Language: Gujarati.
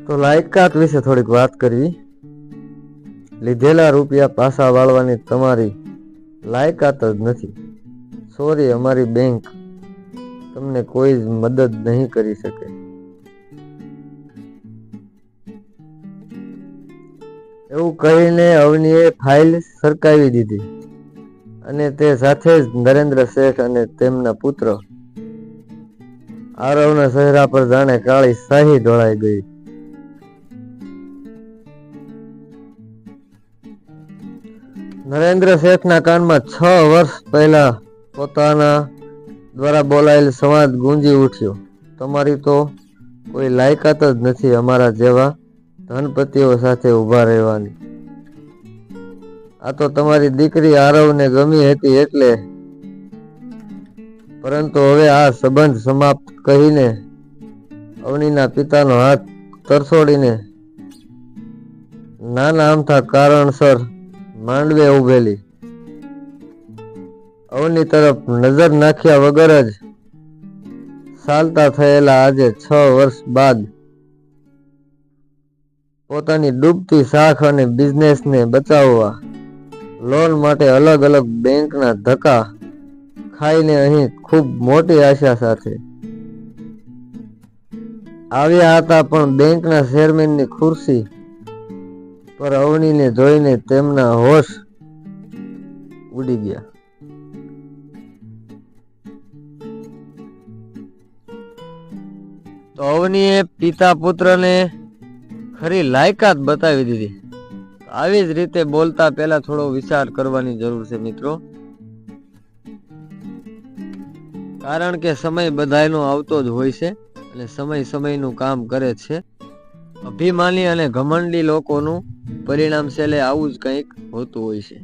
તો લાયકાત વિશે થોડીક વાત કરવી. લીધેલા રૂપિયા પાછા વાળવાની તમારી લાયકાત જ નથી. સોરી, અમારી બેંક તમને કોઈ જ મદદ નહીં કરી શકે. એવું કહીને અવનીએ ફાઇલ સરકાવી દીધી અને તે સાથે જ નરેન્દ્ર શેઠ અને તેમના પુત્ર આરવના ચહેરા પર જાણે કાળી શાહી ઢોળાઈ ગઈ. નરેન્દ્ર શેઠના કાનમાં 6 વર્ષ પહેલા પોતાના દ્વારા બોલાયેલ સંવાદ ગુંજી ઉઠ્યો. તમારી તો કોઈ લાયકાત જ નથી અમારા જેવા ધનપતિઓ સાથે ઊભા રહેવાની. આ તો તમારી દીકરી આરવને ગમી હતી એટલે, પરંતુ હવે આ સંબંધ સમાપ્ત કહીને અવનીના પિતાનો હાથ તરછોડીને નાના અમથા કારણસર માંડવે ઉભેલી અવની તરફ નજર નાખ્યા વગર જ ચાલતા થયેલા આજે 6 વર્ષ બાદ પોતાની ડૂબતી શાખ અને બિઝનેસને બચાવવા લોન માટે અલગ અલગ બેંકના ધક્કા ખાઈને અહીં ખૂબ મોટી આશા સાથે આવ્યા હતા, પણ બેંકના ચેરમેનની ખુરશી પર અવનીને જોઈને તેમના હોશ ઉડી ગયા. તો અવનીએ પિતા પુત્રને ખરી લાયકાત બતાવી દીધી. આવી જ રીતે બોલતા પહેલા થોડો વિચાર કરવાની જરૂર છે મિત્રો, કારણ કે સમય બધાયનો આવતો જ હોય છે અને સમય સમયનું કામ કરે છે. અભિમાની અને ઘમંડી લોકોનું પરિણામ છેલ્લે આવું જ કંઈક હોતું હોય છે.